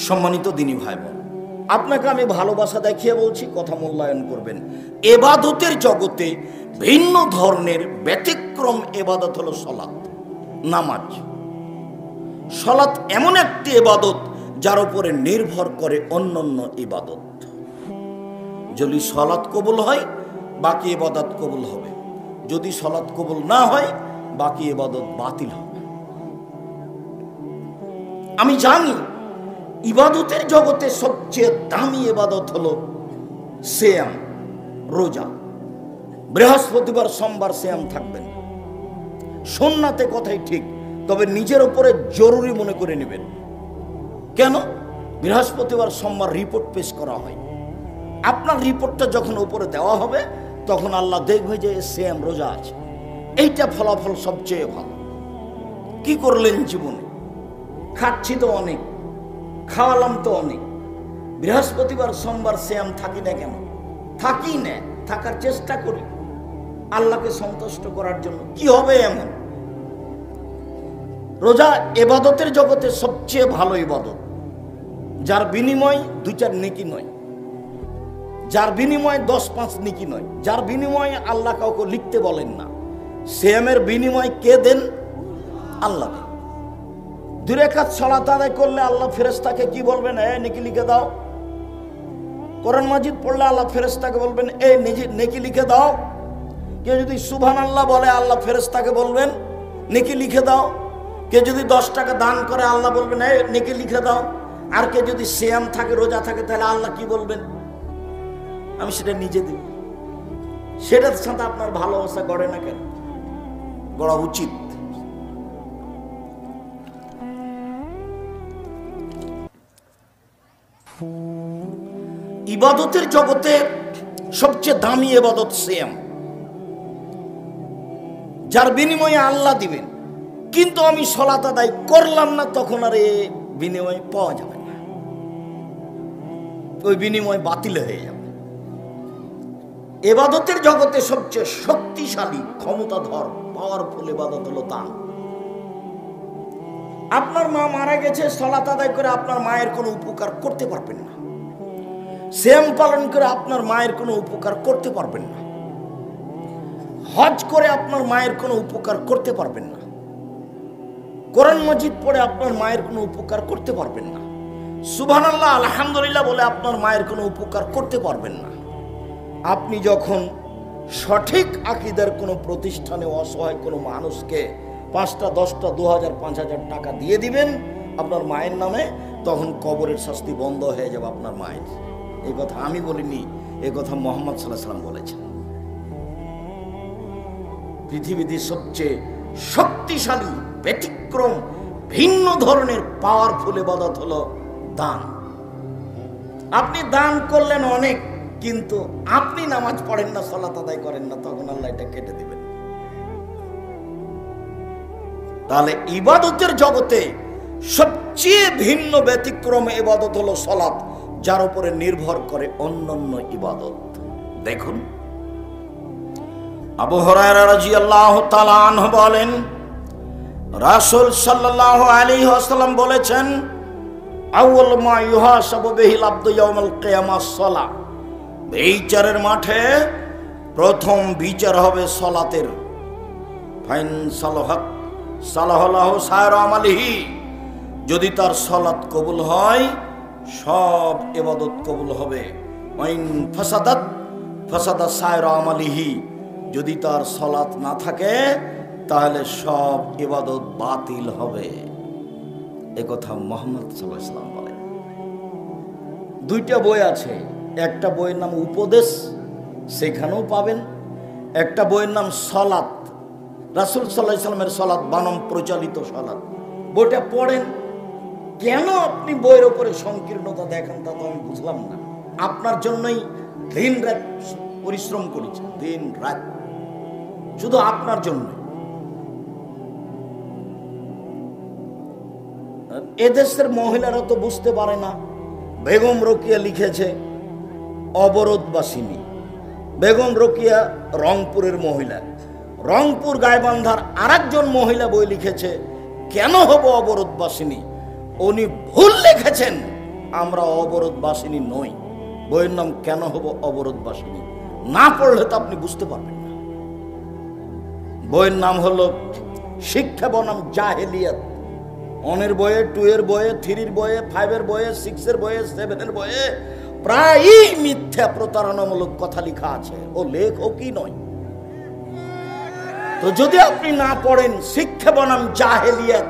সম্মানিত দিনী ভাই বোন, আপনাকে আমি ভালোবাসা দেখিয়ে বলছি, কথা মূল্যায়ন করবেন। এবাদতের জগতে ভিন্ন ধরনের ব্যতিক্রম এবাদত হলো সলাত, নামাজ। সলাত এমন একটি এবাদত যার উপরে নির্ভর করে অন্যান্য ইবাদত। যদি সলাত কবুল হয় বাকি ইবাদত কবুল হবে, যদি সলাত কবুল না হয় বাকি ইবাদত বাতিল হবে। আমি জানি ইবাদতের জগতে সবচেয়ে দামি ইবাদত হলো সিয়াম, রোজা। বৃহস্পতিবার সোমবার সিয়াম থাকবেন, সুন্নাতে কথাই ঠিক, তবে নিজের উপরে জরুরি মনে করে নেবেন। কেন? বৃহস্পতিবার সোমবার রিপোর্ট পেশ করা হয়। আপনার রিপোর্টটা যখন উপরে দেওয়া হবে তখন আল্লাহ দেখবে যে সিয়াম, রোজা আছে। এইটা ফলাফল সবচেয়ে ভালো। কি করলেন জীবনে? খাচ্ছি তো অনেক, খাওয়ালাম তো অনেক, বৃহস্পতিবার সোমবার সিয়াম থাকি না কেন? থাকি না, থাকার চেষ্টা করি আল্লাহকে সন্তুষ্ট করার জন্য। কি হবে এমন? রোজা ইবাদতের জগতে সবচেয়ে ভালো ইবাদত, যার বিনিময় 2-4 নেকি নয়, যার বিনিময় 10-5 নেকি নয়, যার বিনিময়ে আল্লাহ কাউকে লিখতে বলেন না। সিয়ামের বিনিময় কে দেন? আল্লাহ দেন। 2 রাকাত সালাত আদায় করলে আল্লাহ ফেরেশতাকে কি বলবেন? নেকি লিখে দাও। কোরআন মাজিদ পড়লে আল্লাহ ফেরেশতাকে বলবেন নেকি লিখে দাও। কেউ যদি সুবহানাল্লাহ বলে আল্লাহ ফেরেশতাকে বলবেন নেকি লিখে দাও। কেউ যদি 10 টাকা দান করে আল্লাহ বলবেন নেকি লিখে দাও। আর কে যদি সিয়াম থাকে, রোজা থাকে, তাহলে আল্লাহ কি বলবেন? আমি সেটা নিজে দিব। সেটার সাথে আপনার ভালোবাসা গড়ে না কেন? গড়া উচিত। ইবাদতের জগতে সবচেয়ে দামি ইবাদত সিয়াম, যার বিনিময়ে আল্লাহ দিবেন। কিন্তু আমি সালাত আদায় করলাম না, তখন আর এ বিনিময় পাওয়া যাবে না, ওই বিনিময় বাতিল হয়ে যাবে। ইবাদতের জগতে সবচেয়ে শক্তিশালী, ক্ষমতাধর, পাওয়ারফুল ইবাদত হলো দান। আপনার মা মারা গেছে, সালাত আদায় করে আপনার মায়ের কোনো উপকার করতে পারবেন না। সিয়াম পালন করে আপনার মায়ের কোনো উপকার করতে পারবেন না। হজ করে আপনার মায়ের কোনো উপকার করতে পারবেন না। কোরআন মাজিদ পড়ে আপনার মায়ের কোনো উপকার করতে পারবেন না। সুবহানাল্লাহ, আলহামদুলিল্লাহ বলে আপনার মায়ের কোনো উপকার করতে পারবেন না। আপনি যখন সঠিক আকীদার কোনো প্রতিষ্ঠানে অসহায় কোনো মানুষকে 5টা 10টা 2000 5000 টাকা দিয়ে দিবেন আপনার মায়ের নামে, তখন কবরের শাস্তি বন্ধ হয়ে যাবে আপনার মায়ের। এই কথা আমি বলিনি, এই কথা মুহাম্মদ সাল্লাল্লাহু আলাইহি ওয়াসাল্লাম বলেছেন। পৃথিবীতে সবচেয়ে শক্তিশালী, ব্যতিক্রম, ভিন্ন ধরনের পাওয়ারফুল ইবাদত হলো দান। আপনি দান করলেন অনেক, কিন্তু আপনি নামাজ পড়েন না, সালাত আদায় করেন না, তখন আল্লাহ এটা কেটে দিবেন। তাহলে ইবাদতের জগতে সবচেয়ে ভিন্ন ব্যতিক্রম ইবাদত হলো সালাত, যার উপরে নির্ভর করে অন্যান্য ইবাদত। দেখুন, আবু হুরায়রা রাদিয়াল্লাহু তাআলা আনহু বলেন, রাসূল সাল্লাল্লাহু আলাইহি ওয়াসাল্লাম বলেছেন, আউয়াল মা ইউহাসাবু বিহিল আবদু ইয়াউমাল কিয়ামাহ সালাহ। বিচারের মাঠে প্রথম বিচার হবে সালাতের। ফাইন সালাহাত সালাহু সায়রা আমালিহি, যদি তার সালাত কবুল হয় সব ইবাদত কবুল হবে। ওয়াইন ফাসাদাত ফাসাদা সায়রা আমালিহি, যদি তার সালাত না থাকে তাহলে সব ইবাদত বাতিল হবে। একথা মুহাম্মদ সাল্লাল্লাহু আলাইহি ওয়াসাল্লাম বলেন। 2টা বই আছে, একটা বইয়ের নাম উপদেশ, সেখানেও পাবেন। একটা বইয়ের নাম সালাত, রাসূল সাল্লাল্লাহু আলাইহি ওয়াসাল্লামের সালাত, বানাম প্রচলিত সালাত। বইটা পড়েন। কেন আপনি বইয়ের উপরে সংকীর্ণতা দেখেন তা তো আমি বুঝলাম না। আপনার জন্যই দিন রাত পরিশ্রম করেছি, দিন রাত, শুধু আপনার জন্য। এদেশের মহিলারা তো বুঝতে পারে না। বেগম রোকিয়া লিখেছে অবরোধবাসিনী। বেগম রোকিয়া রংপুরের মহিলা। রংপুর গাইবান্ধার আরেকজন মহিলা বই লিখেছে কেন হব অবরোধবাসিনী, উনি ভুল লিখেছেন, আমরা অবরোধবাসিনী নই। বইয়ের নাম কেন হব অবরোধবাসিনী, না পড়লে তো আপনি বুঝতে পারবেন না। বইয়ের নাম হলো শিক্ষা বনাম জাহেলিয়াত। 1 এর বইয়ে, 2 এর বইয়ে, 3 এর বইয়ে, 5 এর বইয়ে, 6 এর বইয়ে, 7 এর বইয়ে প্রায়ই মিথ্যা প্রতারণামূলক কথা লেখা আছে। ও লেখকই নয়। তো যদি আপনি না পড়েন শিক্ষা বনাম জাহেলিয়াত,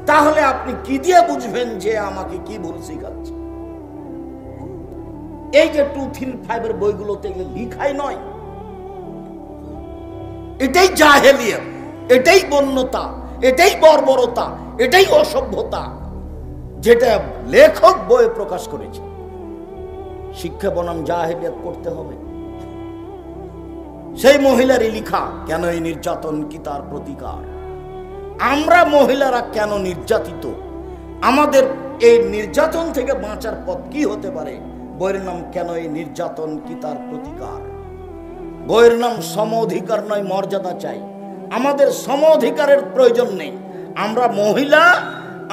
তাহলে আপনি কি দিয়ে বুঝবেন যে আমাকে কি ভুল শিখাচ্ছে? এই যে 2, 3, 5 এর বইগুলোতে লিখাই নয়। এটাই জাহেলিয়াত, এটাই বন্যতা, এটাই বর্বরতা, এটাই অসভ্যতা, যেটা লেখক বইয়ে প্রকাশ করেছে। শিক্ষা বনাম জাহেলিয়াত পড়তে হবে। সেই মহিলারই লিখা, কেন এই নির্যাতন কি তার প্রতিকার? আমরা মহিলারা কেন নির্যাতিত, আমাদের এই নির্যাতন থেকে বাঁচার পথ কি হতে পারে? বইয়ের নাম কেন এই নির্যাতন কি তার প্রতিকার। বইয়ের নাম সম অধিকার নয়, মর্যাদা চাই। আমাদের সম অধিকারের প্রয়োজন নেই। আমরা মহিলা,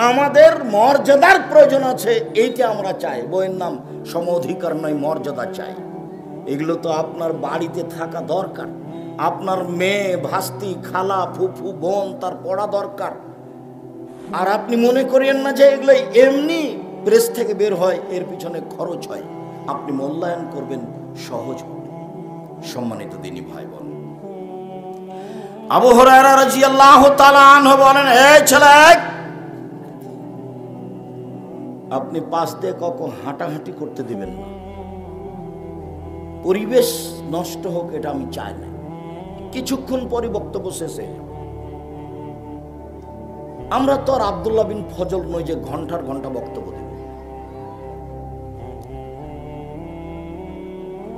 আমাদের মর্যাদার প্রয়োজন আছে, এইটা আমরা চাই। বইয়ের নাম সম অধিকার নয়, মর্যাদা চাই। এগুলো তো আপনার বাড়িতে থাকা দরকার। আপনার মেয়ে, ভাস্তি, খালা, ফুফু, বোন, তার পড়া দরকার। আর আপনি মনে করেন না যে এগুলো এমনি প্রেস থেকে বের হয়, এর পিছনে খরচ হয়। আপনি মূল্যায়ন করবেন, সহজ হবে। সম্মানিত দিনী ভাই বোন, আবু হুরায়রা রাদিয়াল্লাহু তাআলা আনহু বলেন, এই ছেলে, আপনি পাশ দিয়ে কখন হাঁটাহাঁটি করতে দিবেন না। পরিবেশ নষ্ট হোক, এটা আমি চাই না। কিছুক্ষণ পরে বক্তব্য শেষে আমরা তো আর আব্দুল্লাহ বিন ফজল নই যে ঘন্টার ঘন্টা বক্তব্য দেব।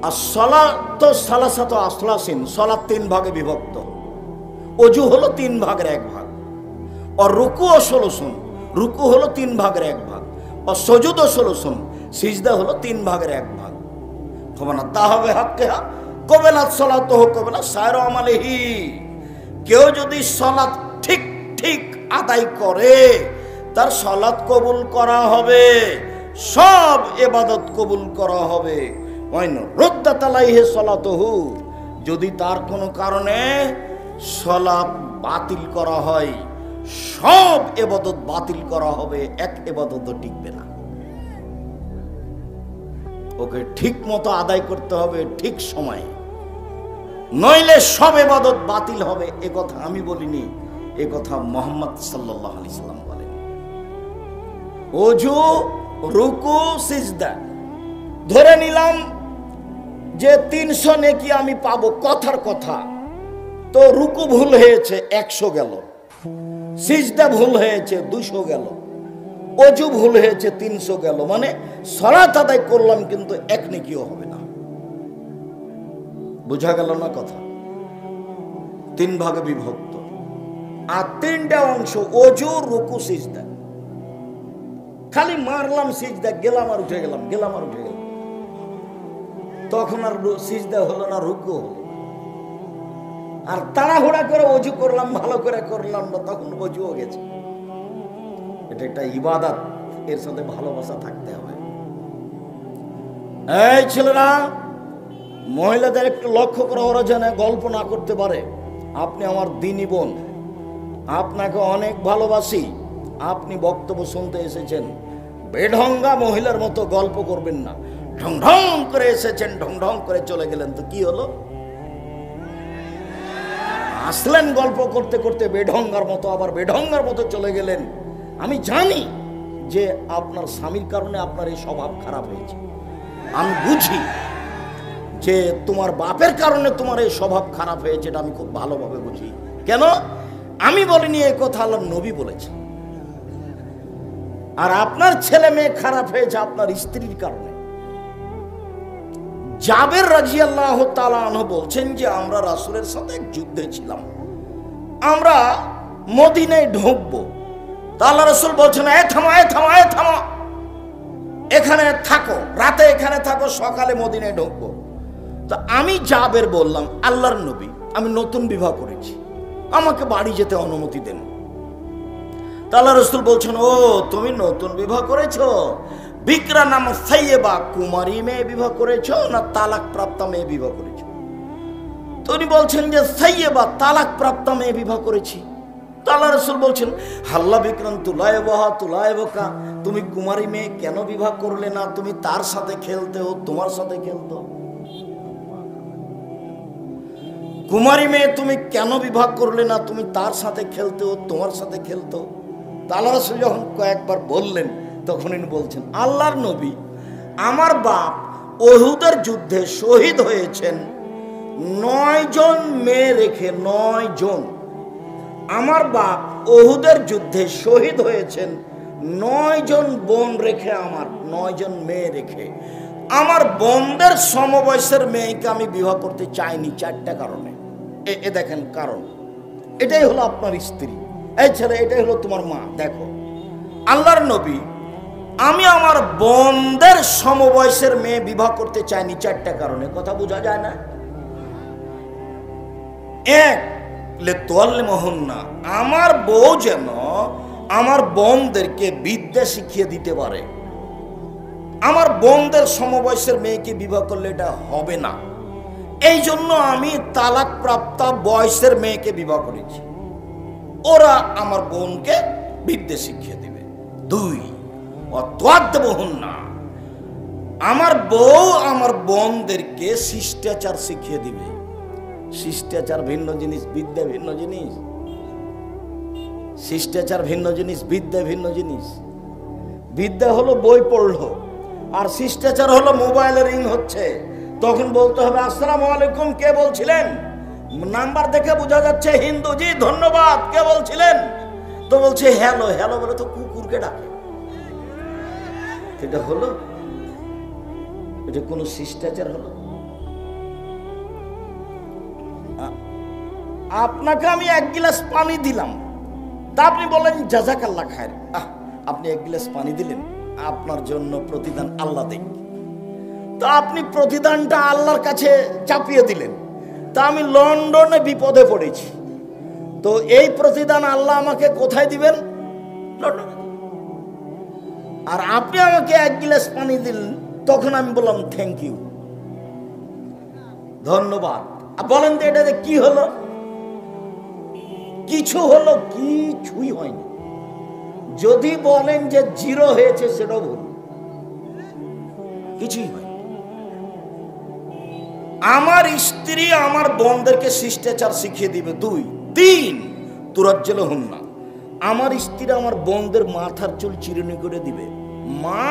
আর সালাত সালাসাত আসলাসিন, সালাত 3 ভাগে বিভক্ত। অজু হলো 3 ভাগের 1 ভাগ। আর রুকু ও 16 রুকু হলো 3 ভাগের 1 ভাগ। আর সুজুদ ও 16 সিজদা হলো 3 ভাগের 1 ভাগ। ফমানা তাহাবে হাক্কে কবেলাত সালাতুহু কবেলা সায়র আমালিহি। কেউ যদি সালাত ঠিক ঠিক আদায় করে, তার সালাত কবুল করা হবে, সব ইবাদত কবুল করা হবে। ওয়াইন রুদ্দাত আলাইহি সালাতুহু, যদি তার কোনো কারণে সালাত বাতিল করা হয়, সব ইবাদত বাতিল করা হবে, এক ইবাদতও টিকবে না। ওকে ঠিক মতো আদায় করতে হবে, ঠিক সময়ে, নইলে সব ইবাদত বাতিল হবে। এ কথা আমি বলিনি, এ কথা মুহাম্মদ সাল্লাল্লাহু আলাইহি সাল্লাম বলেন। ওযু, রুকু, সিজদা ধরে নিলাম যে 300 নেকি আমি পাবো, কথার কথা। তো রুকু ভুল হয়েছে, 100 গেল। সিজদা ভুল হয়েছে, 200 গেল। ওযু ভুল হয়েছে, 300 গেল। মানে সালাত আদায় করলাম কিন্তু 1 নেকিও হবে না। বুঝা গেল না কথা? 3 ভাগে বিভক্ত। আর 3টা অংশ, ওযু, রুকু, সিজদা। খালি মারলাম সিজদা, গেলাম আর উঠে গেলাম, গেলাম আর উঠে গেলাম, তখন আর সিজদা হলো না, রুকু হলো। আর তাড়াহুড়া করে ওযু করলাম, ভালো করে করলাম না, তখন ওযুও গেছে। এটা একটা ইবাদত, এর সাথে ভালোবাসা থাকতে হবে। এই ছেলেরা, মহিলাদের একটু লক্ষ্য করে, ওরা যেন গল্প না করতে পারে। আপনি আমার দিনী বোন, আপনাকে অনেক ভালোবাসি। আপনি বক্তব্য শুনতে এসেছেন, বেঢঙ্গা মহিলার মতো গল্প করবেন না। ঢং ঢং করে এসেছেন, ঢং ঢং করে চলে গেলেন, তো কি হলো? আসলেন গল্প করতে করতে বেঢঙ্গার মতো, আবার বেঢঙ্গার মতো চলে গেলেন। আমি জানি যে আপনার স্বামীর কারণে আপনার এই স্বভাব খারাপ হয়েছে। আমি বুঝি যে তোমার বাপের কারণে তোমার এই স্বভাব খারাপ হয়েছে, এটা আমি খুব ভালোভাবে বুঝি। কেন? আমি বলিনি, এই কথা আল্লাহর নবী বলেছেন। আর আপনার ছেলে মেয়ে খারাপ হয়েছে আপনার স্ত্রীর কারণে। জাবের রাদিয়াল্লাহু তাআলা আনহু বলছেন যে আমরা রাসূলের সাথে এক যুদ্ধে ছিলাম। আমরা মদিনায় ঢুকবো, তা আল্লাহ রাসূল বলছেন, এ থামো, এ থামো, এ থামো, এখানে থাকো, রাতে এখানে থাকো, সকালে মদিনায় ঢুকবো। তো আমি জাবের বললাম, আল্লাহর নবী, আমি নতুন বিবাহ করেছি, আমাকে বাড়ি যেতে অনুমতি দেন। আল্লাহ রাসূল বলছেন, ও তুমি নতুন বিবাহ করেছো, বিকরা নাম সাইয়েবা কুমারী মেয়ে বিবাহ করেছো না তালাক প্রাপ্ত মেয়ে বিবাহ করেছো? তো উনি বলছেন যে সাইয়েবা, তালাক প্রাপ্ত মেয়ে বিবাহ করেছি। আল্লাহ রাসূল বলছেন, হাল্লা বিক্রান তুলায়বহা তুলায়বকা, তুমি কুমারী মেয়ে কেন বিবাহ করলে না? তুমি তার সাথে খেলতে, ও তোমার সাথে খেলতো। কুমারী মেয়ে তুমি কেন বিবাহ করলে না? তুমি তার সাথে খেলতে, ও তোমার সাথে খেলতো। আল্লাহ রাসূল যখন কয়েকবার বললেন, তখন ইনি বলছেন, আল্লাহর নবী, আমার বাপ উহুদের যুদ্ধে শহীদ হয়েছেন 9 জন মেয়ে রেখে, 9 জন। আমার বাপ উহুদের যুদ্ধে শহীদ হয়েছেন 9 জন বোন রেখে, আমার 9 জন মেয়ে রেখে। আমার বোনদের সমবয়সের মেয়েকে আমি বিবাহ করতে চাইনি 4টা কারণে। এ দেখেন কারণ, এটাই হলো আপনার স্ত্রী। এই ছেলে, এটাই হলো তোমার মা। দেখো, আল্লাহর নবী, আমি আমার বোনদের সমবয়সের মেয়ে বিবাহ করতে চাইনি 4টা কারণে। কথা বোঝা যায় না? এক, লেতোয়াল্লিমহুন্না, আমার বউ যেন আমার বোনদেরকে বিদ্যা শিখিয়ে দিতে পারে। আমার বোনদের সমবয়সের মেয়েকে বিবাহ করলে এটা হবে না, এই জন্য আমি তালাক প্রাপ্ত বয়সের মেয়েকে বিবাহ করেছি। ওরা আমার বোনকে বিদ্যা শিখিয়ে দিবে। 2, অতওয়াদ্দবহুন্না, আমার বউ আমার বোনদেরকে শিষ্টাচার শিখিয়ে দিবে। শিষ্টাচার ভিন্ন জিনিস, বিদ্যা ভিন্ন জিনিস। শিষ্টাচার ভিন্ন জিনিস, বিদ্যা ভিন্ন জিনিস। বিদ্যা হলো বই পড়লো, আর শিষ্টাচার হলো মোবাইলে রিং হচ্ছে, তখন বলতে হবে আসসালামু আলাইকুম, কে বলছিলেন? নাম্বার দেখে বোঝা যাচ্ছে হিন্দু, জি ধন্যবাদ, কে বলছিলেন? তো বলছে হ্যালো। হ্যালো বলে তো কুকুরকে ডাকে। এটা হলো, এটা কোনো শিষ্টাচার হলো? আপনাকে আমি 1 গ্লাস পানি দিলাম, তা আপনি বললেন জাযাকাল্লাহ খায়ের। আপনি 1 গ্লাস পানি দিলেন, আপনার জন্য প্রতিদান আল্লাহ দেন। তা আপনি প্রতিদানটা আল্লাহর কাছে চাপিয়ে দিলেন। তা আমি লন্ডনে বিপদে পড়েছি, তো এই প্রতিদান আল্লাহ আমাকে কোথায় দিবেন? লন্ডনে। আর আপনি আমাকে 1 গ্লাস পানি দিলেন, তখন আমি বললাম থ্যাংক ইউ, ধন্যবাদ। বলেন তো এটাতে কি হলো? কিছু হলো? কিছুই হয়নি। যদি বলেন যে 0 হয়েছে, সেটাও ভুল, কিছুই হয়নি। আমার স্ত্রী আমার বোনদেরকে শিষ্টাচার শিখিয়ে দিবে। 2, 3, তুরাজ্জালহুন্না, আমার স্ত্রী আমার বোনদের মাথার চুল চিরুনি করে দিবে। মা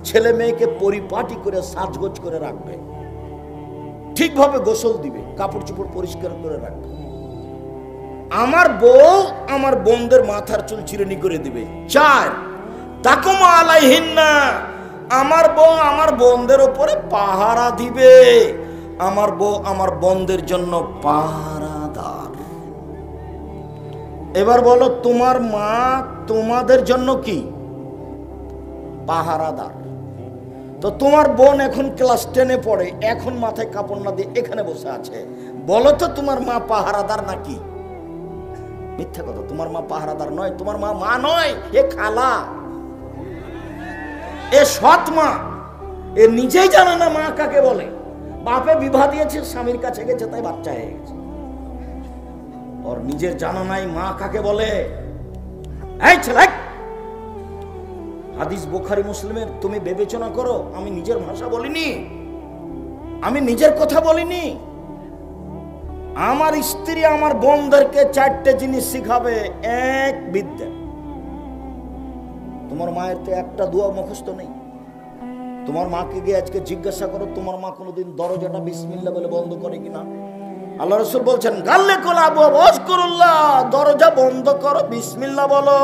ছেলে মেয়েকে পরিপাটি করে সাজগোজ করে রাখবে, ঠিকভাবে গোসল দিবে, কাপড় চোপড় পরিষ্কার করে রাখবে। আমার বউ আমার বোনদের মাথার চুল চিরুনি করে দিবে। 4, তাকুমা আলাইহিন্না, আমার বউ আমার বোনদের উপরে পাহারা দিবে। আমার বউ আমার বোনদের জন্য পাহারাদার। এবার বলো, তোমার মা তোমাদের জন্য কি? পাহারাদার। তো তোমার বোন এখন ক্লাস 10-এ পড়ে, এখন মাথায় কাপড় না দিয়ে এখানে বসে আছে, বলো তো তোমার মা পাহারাদার নাকি? মিথ্যা কথা, তোমার মা পাহারাদার নয়। তোমার মা মা নয়, এ খালা, এ সৎ মা। এ নিজেই জানে না মা কাকে বলে। বাপে বিবাহ দিয়েছে, স্বামীর কাছে গেছে, তাই বাচ্চা হয়ে গেছে। ওর নিজের জানা নাই মা কাকে বলে। এই ছেলে, হাদিস বুখারী মুসলিমের, তুমি বিবেচনা করো। আমি নিজের ভাষা বলিনি, আমি নিজের কথা বলিনি। আমার স্ত্রী আমার বোনদেরকে 4টে জিনিস শিখাবে। 1, বিদ্যা। তোমার মায়ের তো একটা দোয়া মুখস্থ নেই। তোমার মাকে গিয়ে আজকে জিজ্ঞাসা করো, তোমার মা কোনোদিন দরজাটা বিসমিল্লাহ বলে বন্ধ করে কিনা? আল্লাহ রাসূল বলছেন, গাল্লে কোলা আবু ওয়াজকুরুল্লাহ, দরজা বন্ধ করো, বিসমিল্লাহ বলো।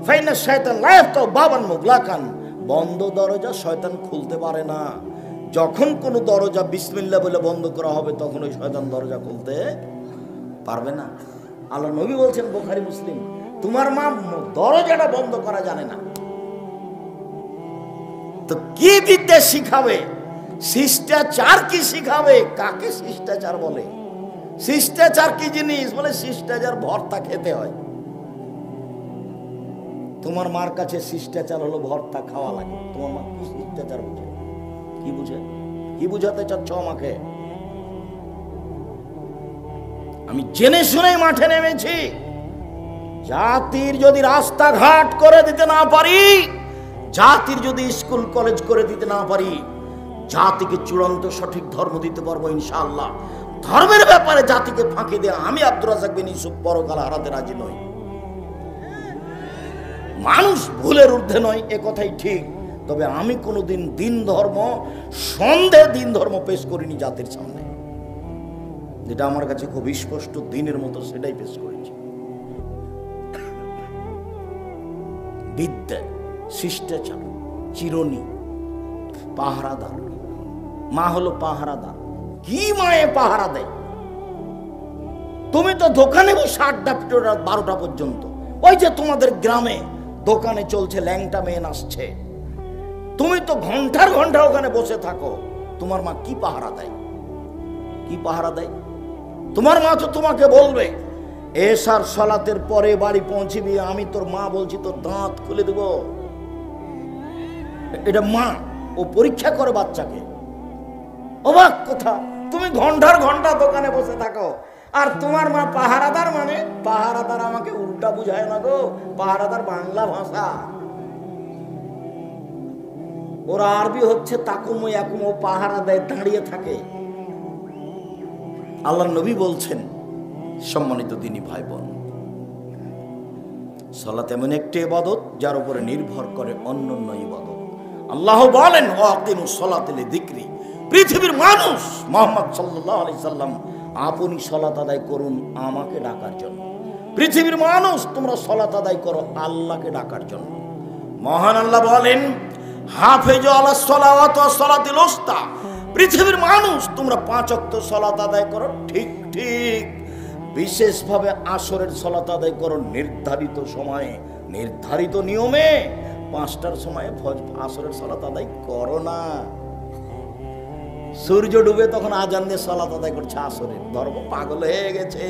ফাইনা শায়তান লা ইয়াফতাহু বাবান মুগলাকান, বন্ধ দরজা শয়তান খুলতে পারে না। যখন কোনো দরজা বিসমিল্লাহ বলে বন্ধ করা হবে, তখন ওই শয়তান দরজা খুলতে পারবে না। আল্লাহ নবী বলছেন বুখারী মুসলিম, তোমার মা দরজাটা বন্ধ করা জানে না, তো কি বিদ্যা শিখাবে? শিষ্টাচার কি শিখাবে? কাকে শিষ্টাচার বলে? শিষ্টাচার কি জিনিস? বলে শিষ্টাচার ভর্তা খেতে হয়। তোমার মার কাছে শিষ্টাচার হলো ভর্তা খাওয়া লাগে। তোমার মা কি শিষ্টাচার বুঝে? কি বুঝে? কি বুঝাতে চাচ্ছ আমাকে? আমি জেনে শুনে মাঠে নেমেছি। জাতির যদি রাস্তাঘাট করে দিতে না পারি, জাতির যদি স্কুল কলেজ করে দিতে না পারি, জাতিকে চূড়ান্ত সঠিক ধর্ম দিতে পারবো ইনশাআল্লাহ। ধর্মের ব্যাপারে জাতিকে ফাঁকি দিয়ে আমি আব্দুর রাজ্জাক বিন ইউসুফ পরকাল হারাতে রাজি নই। মানুষ ভুলের ঊর্ধ্বে নয়, এ কথাই ঠিক। তবে আমি কোনোদিন দিন ধর্ম সন্দেহ দিন ধর্ম পেশ করিনি জাতির সামনে। যেটা আমার কাছে খুব স্পষ্ট দিনের মতো সেটাই পেশ করেছি। বিদ্যা, শিষ্টাচার, চিরণী, পাহারাদার। মা হলো পাহারাদার। কি মায়ে পাহারা দেয়? তুমি তো দোকানে বসে 8টা 12টা পর্যন্ত। ওই যে তোমাদের গ্রামে দোকানে চলছে, ল্যাংটা মেয়ে আসছে, তুমি তো ঘন্টার ঘন্টা ওখানে বসে থাকো। তোমার মা কি পাহারা দেয়? কি পাহারা দেয়? তোমার মা তো তোমাকে বলবে এশার সালাতের পরে বাড়ি পৌঁছবি, আমি তোর মা বলছি তোর দাঁত খুলে দেব। এটা মা, ও পরীক্ষা করে বাচ্চাকে। অবাক কথা, তুমি ঘন্টার ঘন্টা দোকানে বসে থাকো আর তোমার মা পাহারাদার। মানে পাহারাদার আমাকে উল্টা বুঝায় না গো, পাহারাদার বাংলা ভাষা, ওরা আরবি হচ্ছে তাকুম ইয়াকুম, ও পাহারা দেয়, দাঁড়িয়ে থাকে। আল্লাহর নবী বলছেন, সম্মানিত দিনী ভাই বোন, সালাত এমন একটি ইবাদত যার উপরে নির্ভর করে অন্যান্য ইবাদত। আল্লাহ বলেন, ওয়াকিমুস সালাতা লিযিকরি। পৃথিবীর মানুষ মুহাম্মদ সাল্লাল্লাহু আলাইহি সাল্লাম আপনি সালাত আদায় করুন আমাকে ডাকার জন্য। পৃথিবীর মানুষ তোমরা সালাত আদায় করো আল্লাহকে ডাকার জন্য। মহান আল্লাহ বলেন, হাফিজু আলাস সালাওয়াতি ওয়াস সালাতিল উস্তা। পৃথিবীর মানুষ তোমরা 5 ওয়াক্ত সালাত আদায় করো ঠিক ঠিক। বিশেষভাবে আসরের সালাত আদায় করো নির্ধারিত সময়ে, নির্ধারিত নিয়মে। 5টার সময়ে আসরের সালাত আদায় করো না। সূর্য ডুবে তখন আজান দিয়ে সালাত আদায় করছে আসরের। ধর্ম পাগল হয়ে গেছে।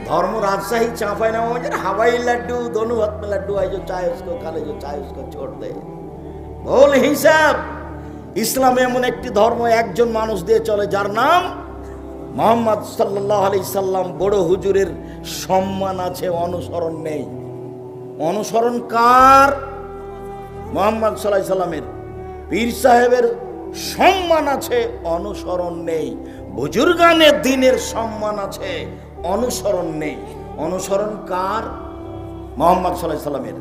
धर्म राजशाही चांपाई ना हो जाए हवाई लड्डू दोनों हाथ में लड्डू है जो चाहे उसको खा ले जो चाहे उसको छोड़ दे भूल हिसाब इस्लाम एमन एक धर्म एकजन मानुष दिए चले जार नाम मोहम्मद सल्लल्लाहु अलैहि सल्लाम बड़ हुजूरेर सम्मान आछे अनुसरण नेই अनुसरण कार मोहम्मद सल्लल्लाहु अलैहि सल्लामेर पीर साहेबेर सम्मान आछे अनुसरण नेই बुजुर्गाने दिनेर सम्मान आछे अनुसरण नेই अनुसरण कार मोहम्मद सल्लल्लाहु अलैहि सल्लामेर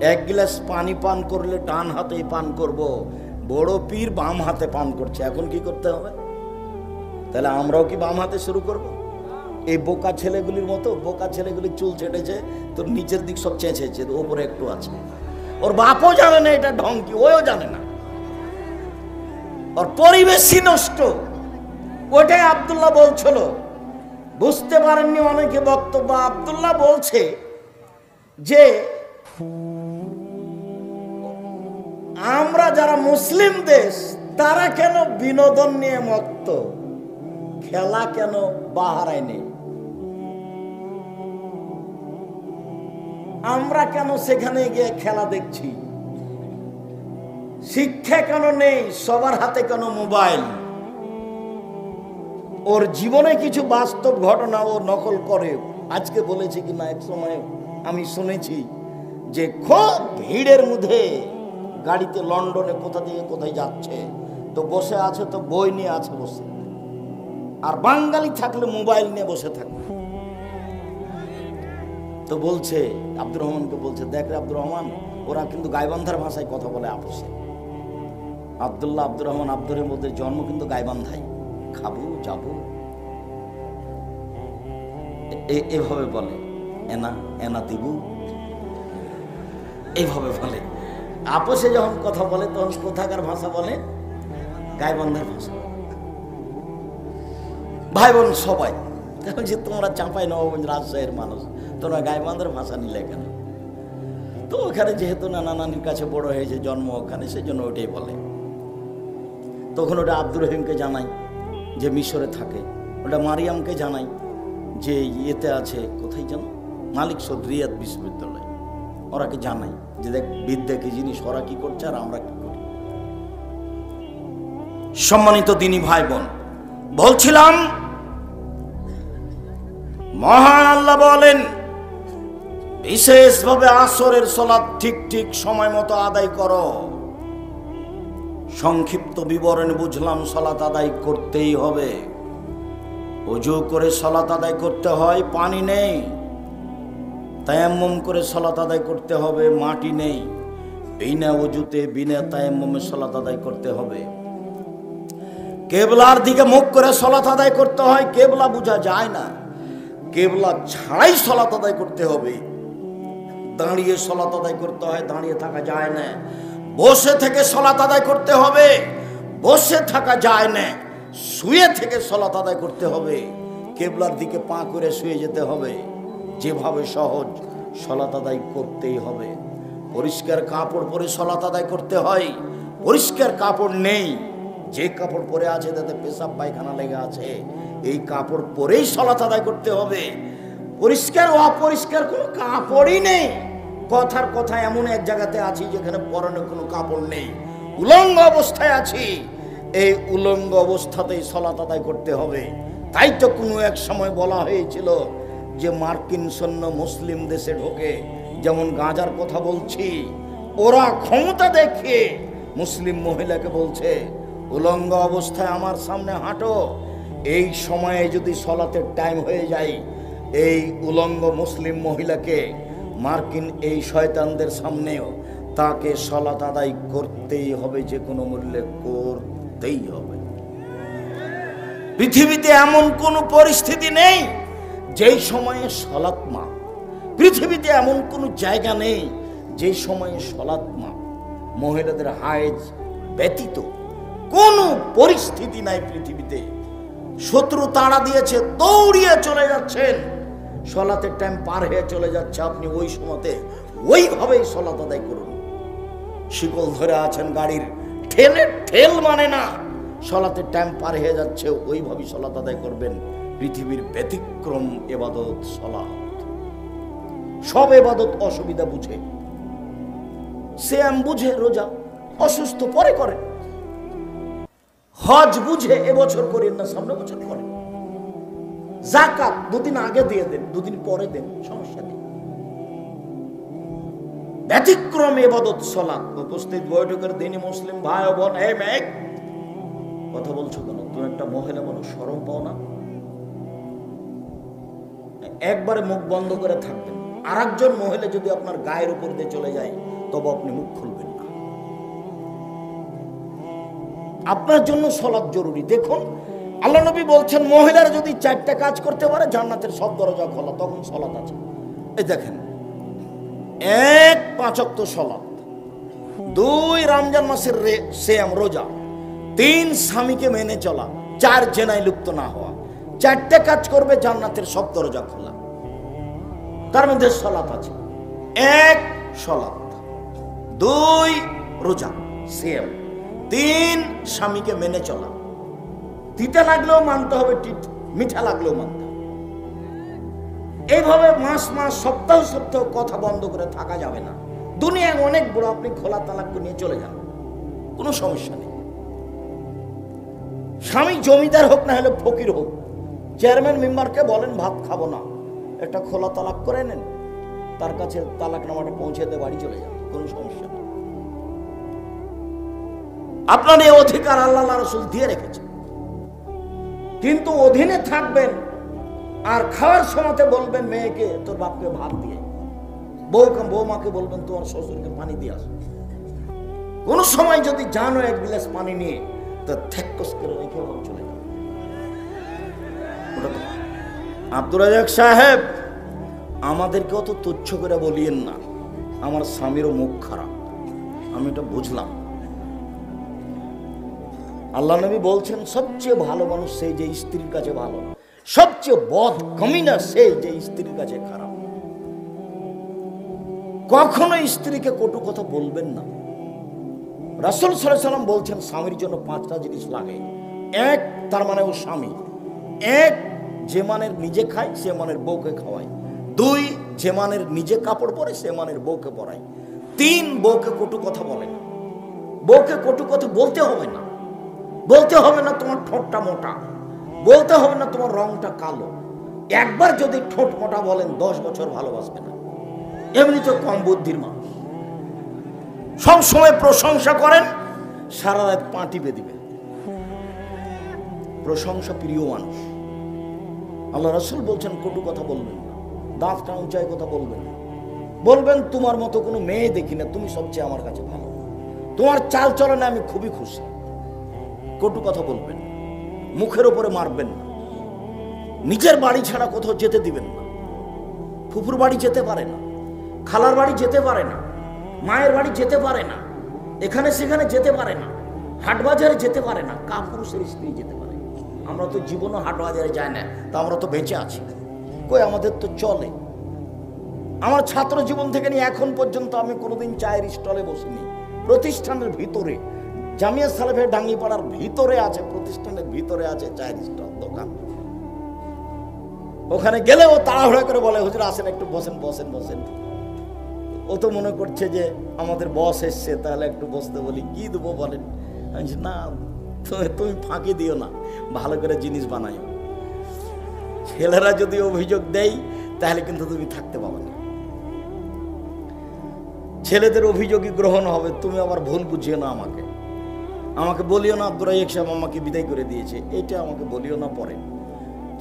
एक गिलास पानी पान करले डान हाथे पान करब बड़ पीर बाम हाथे पान करছে এখন কি করতে হবে তাহলে আমরাও কি বাম হাতে শুরু করব এই বোকা ছেলেগুলির মতো বোকা ছেলেগুলি চুল ছেটেছে তোর নিচের দিক সব চেঁচেছে উপরে একটু আছে ওর বাপও জানে না এটা ঢং কি ওও জানে না আর পরিবেশই নষ্ট ওটাই আব্দুল্লাহ বলছিল বুঝতে পারেননি অনেকে বক্তব্য আব্দুল্লাহ বলছে যে আমরা যারা মুসলিম দেশ তারা কেন বিনোদন নিয়ে মত্ত খেলা কেন বাহারায় নেই আমরা কেন সেখানে গিয়ে খেলা দেখছি শিক্ষা কেন নেই সবার হাতে কেন মোবাইল ওর জীবনে কিছু বাস্তব ঘটনা ও নকল করে আজকে বলেছে কি না এক সময় আমি শুনেছি যে খুব ভিড়ের মধ্যে গাড়িতে লন্ডনে কোথা থেকে কোথায় যাচ্ছে তো বসে আছে তো বই নিয়ে আছে বসে আর বাঙালি থাকলে মোবাইল নিয়ে বসে থাকবে তো বলছে আব্দুর রহমানকে বলছে দেখ রে আব্দুর রহমান ওরা কিন্তু গাইবান্ধার ভাষায় কথা বলে আপোষে আব্দুল্লাহ আব্দুর রহমান আব্দুরের মধ্যে জন্ম কিন্তু গাইবান্ধায় খাবো যাবো এভাবে বলে এনা এনা দিবু এইভাবে বলে আপোষে যখন কথা বলে তখন কোথাকার ভাষা বলে গাইবান্ধার ভাষা ভাই বোন সবাই যে তোমরা চাঁপাই নবাবগঞ্জ রাজশাহীর মানুষ তোমরা গাইবান্ধার ভাষা নিলে কেন তো ওখানে যেহেতু নানা নানির কাছে বড় হয়েছে জন্ম ওখানে সেই জন্য ওটাই বলে তখন ওটা আব্দুর রহিমকে জানাই যে মিশরে থাকে ওটা মারিয়ামকে জানাই যে ইয়েতে আছে কোথায় জানো মালিক সদ রিয়াদ বিশ্ববিদ্যালয় ওরা কি জানাই যে দেখ বিদ্যা কি জিনিস, ওরা কি করছে আর আমরা কি করি। সম্মানিত দিনী ভাই বোন, বলছিলাম মহান আল্লাহ বলেন বিশেষভাবে আসরের সালাত ঠিক ঠিক সময় মতো আদায় করো। সংক্ষিপ্ত বিবরণ বুঝলাম, সালাত আদায় করতেই হবে। ওযু করে সালাত আদায় করতে হয়, পানি নেই। তায়াম্মুম করে সালাত আদায় করতে হবে, মাটি নেই। বিনা ওযুতে বিনা তায়াম্মুমে সালাত আদায় করতে হবে। কেবলার দিকে মুখ করে সালাত আদায় করতে হয়, কেবলা বোঝা যায় না, কেবলা ছাড়াই সালাত আদায় করতে হবে। দাঁড়িয়ে সালাত আদায় করতে হয়, দাঁড়িয়ে থাকা যায় না। বসে থেকে সালাত আদায় করতে হবে, বসে থাকা যায় না। শুয়ে থেকে সালাত আদায় করতে হবে, কেবলার দিকে পা করে শুয়ে যেতে হবে। যেভাবে সহজ, সালাত আদায় করতেই হবে। পরিষ্কার কাপড় পরে সালাত আদায় করতে হয়, পরিষ্কার কাপড় নেই, যে কাপড় পরে আছে তাতে পেশাব পায়খানা লেগে আছে, এই কাপড় পরেই সালাত আদায় করতে হবে। পরিষ্কার অপরিষ্কার কোনো কাপড়ই নেই। কথার কথা এমন এক জায়গাতে আছি যেখানে পরনে কোনো কাপড় নেই, উলঙ্গ অবস্থায় আছি। এই উলঙ্গ অবস্থাতেই সালাত আদায় করতে হবে। তাই তো কোনো এক সময় বলা হয়েছিল যে মার্কিন সৈন্য মুসলিম দেশে ঢোকে, যেমন গাঁজার কথা বলছি, ওরা ক্ষমতা দেখিয়ে মুসলিম মহিলাকে বলছে উলঙ্গ অবস্থায় আমার সামনে হাঁটো। এই সময়ে যদি সালাতের টাইম হয়ে যায়, এই উলঙ্গ মুসলিম মহিলাকে মার্কিন এই শয়তানদের সামনেও তাকে সালাত আদায় করতেই হবে, যে কোনো মূল্যে করতেই হবে। পৃথিবীতে এমন কোনো পরিস্থিতি নেই যেই সময়ে সালাত মাফ। পৃথিবীতে এমন কোনো জায়গা নেই যেই সময়ে সালাত মাফ। মহিলাদের হায়েজ ব্যতীত কোনো পরিস্থিতি নাই পৃথিবীতে। শত্রু তাড়া দিয়েছে, দৌড়িয়ে চলে যাচ্ছেন, সালাতের টাইম পার হয়ে চলে যাচ্ছে, আপনি ওই সময়তে ওইভাবেই সালাত আদায় করুন। শিকল ধরে আছেন গাড়ির, ঠেল মানে না, সালাতের টাইম পার হয়ে যাচ্ছে, ওইভাবেই সালাত আদায় করবেন। পৃথিবীর ব্যতিক্রম ইবাদত সালাত। সব ইবাদত অসুবিধা বুঝে, সিয়াম বুঝে, রোজা অসুস্থ পরে করে, হজ বুঝে এবছর করেন না সামনে বছর করেন, যাকাত দুদিন আগে দিয়ে দেন, দুদিন পরে দেন, সমস্যা নেই। ব্যতিক্রম ইবাদত সালাত। উপস্থিত বৈঠকের দিনই মুসলিম ভাই ও বোন, এই মেঘ কথা বলছো কেন? তুমি একটা মহিলা বলো, শরম পাও না? একবারে মুখ বন্ধ করে থাকবেন। আর একজন মহিলা যদি আপনার গায়ের উপর দিয়ে চলে যায়, তবে আপনি মুখ খুলবেন না। আপনার জন্য সালাত জরুরি। দেখুন আল্লাহ নবী বলছেন, মহিলারা যদি 4টা কাজ করতে পারে জান্নাতের সব দরজা খোলা, তখন সালাত আছে। এই দেখেন, 1 5 ওয়াক্ত সালাত, 2 রমজান মাসের সিয়াম রোজা, 3 স্বামীকে মেনে চলা, 4 জেনায় লিপ্ত না হওয়া। 4টা কাজ করবে, জান্নাতের সব দরজা খোলা। তার মধ্যে সালাত আছে। 1 সালাত, 2 রোজা সিয়াম, 3 স্বামীকে মেনে চলা। তিতা লাগলেও মানতে হবে, মিঠা লাগলেও মানতে হবে। এইভাবে মাস মাস সপ্তাহ সপ্তাহ কথা বন্ধ করে থাকা যাবে না। দুনিয়া অনেক বড়, আপনি খোলা তালাক নিয়ে চলে যান, কোনো সমস্যা নেই। স্বামী জমিদার হোক না হলে ফকির হোক, চেয়ারম্যান মেম্বারকে বলেন ভাত খাবো না, একটা খোলা তালাক করে নেন, তার কাছে তালাক নামাটা পৌঁছে দিয়ে বাড়ি চলে যান, কোনো সমস্যা নেই। আপনার এই অধিকার আল্লাহ রাসূল দিয়ে রেখেছে, কিন্তু অধীনে থাকবেন। আর খাওয়ার সময়তে বলবেন মেয়েকে তোর বাপকে ভাত দিয়ে, বৌমাকে বলবেন তোমার শ্বশুরকে পানি দিয়ে আসো। কোন সময় যদি জানো 1 গ্লাস পানি নিয়ে, তো থেক্কস করে রেখে চলে যাবে। আব্দুর রাজ্জাক সাহেব, আমাদেরকে অত তুচ্ছ করে বলিয়েন না, আমার স্বামীরও মুখ খারাপ, আমি এটা বুঝলাম। আল্লাহ নবী বলছেন, সবচেয়ে ভালো মানুষ সেই যে স্ত্রীর কাছে ভালো, সবচেয়ে বদ কমিনা সেই যে স্ত্রীর কাছে খারাপ। কখনো স্ত্রীকে কটু কথা বলবেন না। রাসূল সাল্লাল্লাহু আলাইহি ওয়াসাল্লাম বলছেন, স্বামীর জন্য 5টা জিনিস লাগে। 1, তার মানে ও স্বামী। 1, যে মানের নিজে খায় সে মানের বউকে খাওয়ায়। 2, যে মানের নিজে কাপড় পরে সে মানের বউকে পরায়। 3, বউকে কটু কথা বলে না। বউকে কটু কথা বলতে হবে না। বলতে হবে না তোমার ঠোঁটটা মোটা, বলতে হবে না তোমার রংটা কালো। একবার যদি ঠোঁট মোটা বলেন 10 বছর ভালোবাসবে না। এমনি তো কম বুদ্ধির মানুষ, সব সময় প্রশংসা করেন, সারা রাত পা টিপে দিবে। প্রশংসা প্রিয় মানুষ। আল্লাহ রাসূল বলছেন কটু কথা বলবেন না, দাঁতটা উঁচাই কথা বলবেন না। বলবেন তোমার মতো কোনো মেয়ে দেখি না, তুমি সবচেয়ে আমার কাছে ভালো, তোমার চাল চলনে আমি খুবই খুশি। কটু কথা বলবেন, মুখের উপরে মারবেন না, নিজের বাড়ি ছাড়া কোথাও যেতে দিবেন না। ফুফুর বাড়ি যেতে পারে না, খালার বাড়ি যেতে পারে না, মায়ের বাড়ি যেতে পারে না, এখানে সেখানে যেতে পারে না, হাট বাজারে যেতে পারে না। কাপুরুষের স্ত্রী যেতে পারে। আমরা তো জীবনও হাট বাজারে যাই না, তা আমরা তো বেঁচে আছি। কই, আমাদের তো চলে। আমার ছাত্র জীবন থেকে নিয়ে এখন পর্যন্ত আমি কোনোদিন চায়ের স্টলে বসিনি। প্রতিষ্ঠানের ভিতরে, জামিয়া সালেফের ডাঙ্গিপাড়ার ভিতরে আছে, প্রতিষ্ঠানের ভিতরে আছে চায়ের স্টল দোকান। ওখানে গেলে ও তাড়াহুড়া করে বলে, হুজুর আসেন, একটু বসেন বসেন বসেন। ও তো মনে করছে যে আমাদের বস এসছে, তাহলে একটু বসতে বলি, কি দেবো বলেন। না, তুমি ফাঁকি দিও না, ভালো করে জিনিস বানাই। ছেলেরা যদি অভিযোগ দেয় তাহলে কিন্তু তুমি থাকতে পাবে না। ছেলেদের অভিযোগই গ্রহণ হবে। তুমি আবার ভুল বুঝিও না আমাকে। আমাকে বলিও না আব্দুর রাজ্জাক সাহেব আমাকে বিদায় করে দিয়েছে, এটা আমাকে বলিও না। পরে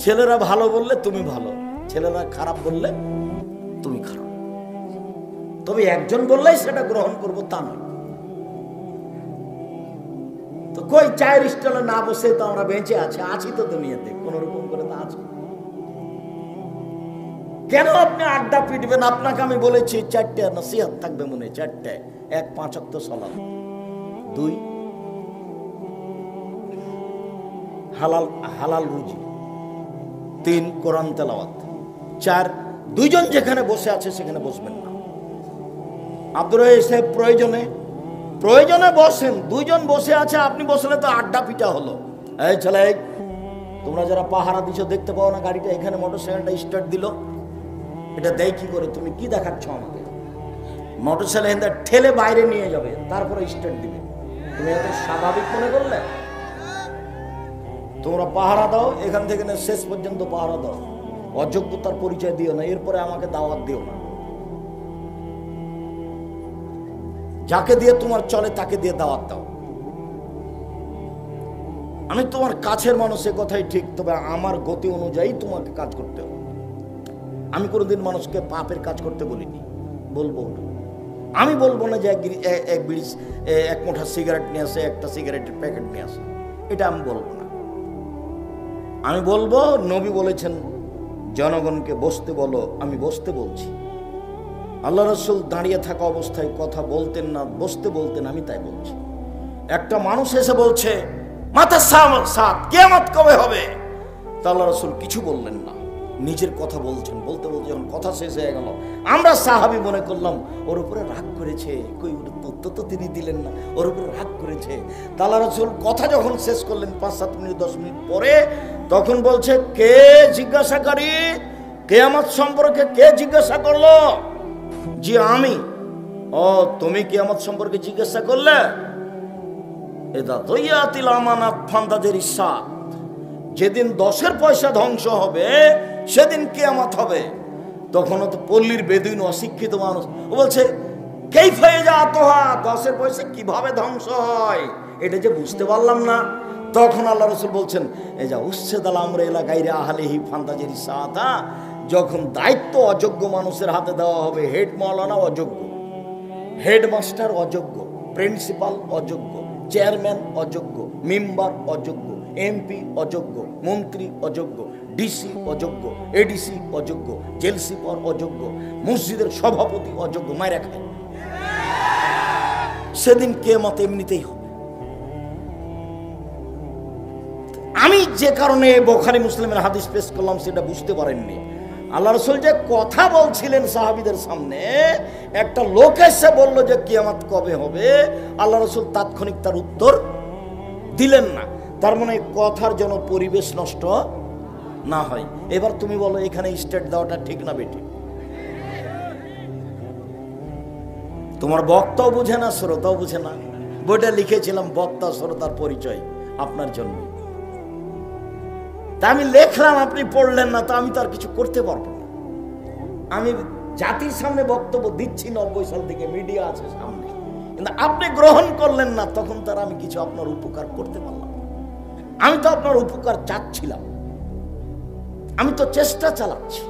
ছেলেরা ভালো বললে তুমি ভালো, ছেলেরা খারাপ বললে তুমি খারাপ। তবে একজন বললেই সেটা গ্রহণ করবো তা নয়। তো কই, চায়ের স্টলে না বসে তো আমরা বেঁচে আছি তো দুনিয়াতে কোন রকম করে তো আছি। কেন আপনি আড্ডা পিটবেন? আপনাকে আমি বলেছি 4টে নসিহত থাকবে মনে, 4টে। 1, 5 ওয়াক্ত সালাত, 2 হালাল রুজি, 3 কোরআন তেলাওয়াত, 4 দুইজন যেখানে বসে আছে সেখানে বসবেন না। আব্দুর রাজ্জাক সাহেব প্রয়োজনে বসেন, 2 জন বসে আছে, আপনি বসলে তো আড্ডা পিটা হলো। এই ছেলে, তোমরা যারা পাহারা দিছো দেখতে পাও না গাড়িটা এখানে মোটরসাইকেলটা স্টার্ট দিল, এটা দেয় কি করে? তুমি কি দেখাচ্ছ আমাকে? মোটরসাইকেল ঠেলে বাইরে নিয়ে যাবে, তারপরে স্টার্ট দিবে। তুমি এত স্বাভাবিক মনে করলে? তোমরা পাহারা দাও, এখান থেকে শেষ পর্যন্ত পাহারা দাও। অযোগ্যতার পরিচয় দিও না, এরপরে আমাকে দাওয়াত দিও না। যাকে দিয়ে তোমার চলে তাকে দিয়ে দাওয়াত দাও। আমি তোমার কাছের মানুষ, এ কথাই ঠিক, তবে আমার গতি অনুযায়ী তোমাকে কাজ করতে হবে। আমি কোনোদিন মানুষকে পাপের কাজ করতে বলিনি, বলবো না। আমি বলবো না যে এক মুঠা সিগারেট নিয়ে আসে, একটা সিগারেটের প্যাকেট নিয়ে আসে, এটা আমি বলবো না। আমি বলবো নবী বলেছেন জনগণকে বসতে বলো, আমি বসতে বলছি। আল্লাহ রাসূল দাঁড়িয়ে থাকা অবস্থায় কথা বলতেন না, বসতে বলতেন, আমি তাই বলছি। একটা মানুষ এসে বলছে মাথা সাত, কিয়ামত কবে হবে? তা আল্লাহ রাসূল কিছু বললেন না, নিজের কথা বলছেন। বলতে বলতে যখন কথা শেষ হয়ে গেল, আমরা সাহাবী মনে করলাম ওর উপরে রাগ করেছে, কই তথ্য তো তিনি দিলেন না, ওর উপরে রাগ করেছে। তা আল্লাহ রাসূল কথা যখন শেষ করলেন 5-7 মিনিট 10 মিনিট পরে, তখন বলছে কে জিজ্ঞাসাকারী? কিয়ামত সম্পর্কে কে জিজ্ঞাসা করলো? জি আমি। ও, তুমি কিয়ামত সম্পর্কে জিজ্ঞাসা করলে? এটা দইয়াতিল আমানাত ফান্দাদের ইসাত, যেদিন 10-এর পয়সা ধ্বংস হবে সেদিন কিয়ামত হবে। তখনও তো পল্লীর বেদুইন অশিক্ষিত মানুষ, ও বলছে কাইফা ইয়াতুহা, 10-এর পয়সা কিভাবে ধ্বংস হয় এটা যে বুঝতে পারলাম না। তখন আল্লাহ রাসূল বলছেন এই যা উচ্ছেদাল আমরে ইলা গায়রি আহলিহি ফান্দাদের ইসাত, যখন দায়িত্ব অযোগ্য মানুষের হাতে দেওয়া হবে, হেড মাওলানা অযোগ্য, হেডমাস্টার অযোগ্য, প্রিন্সিপাল অযোগ্য, চেয়ারম্যান অযোগ্য, মেম্বার অযোগ্য, এমপি অযোগ্য, মন্ত্রী অযোগ্য, ডিসি অযোগ্য, এডিসি অযোগ্য, জেল সুপার অযোগ্য, মসজিদের সভাপতি অযোগ্য, মাইরা খায়। সেদিন কিয়ামত এমনিতেই হবে। আমি যে কারণে বুখারী মুসলিমের হাদিস পেশ করলাম সেটা বুঝতে পারেননি। আল্লাহ রাসূল যে কথা বলছিলেন সাহাবীদের সামনে, একটা লোক এসে বলল যে কিয়ামত কবে হবে, আল্লাহ রাসূল তাৎক্ষণিক তার উত্তর দিলেন না। তার মানে কথার যেন পরিবেশ নষ্ট না হয়। এবার তুমি বলো এখানে স্টেট দেওয়াটা ঠিক না বেঠিক? তোমার বক্তাও বুঝে না, শ্রোতাও বুঝে না। বইটা লিখেছিলাম বক্তা শ্রোতার পরিচয় আপনার জন্য। তা আমি লেখলাম, আপনি পড়লেন না, তা আমি তো আর কিছু করতে পারবো না। আমি জাতির সামনে বক্তব্য দিচ্ছি 90 সাল থেকে, মিডিয়া আছে সামনে, কিন্তু আপনি গ্রহণ করলেন না, তখন তার আমি কিছু আপনার উপকার করতে পারলাম। আমি তো আপনার উপকার চাচ্ছিলাম, আমি তো চেষ্টা চালাচ্ছি।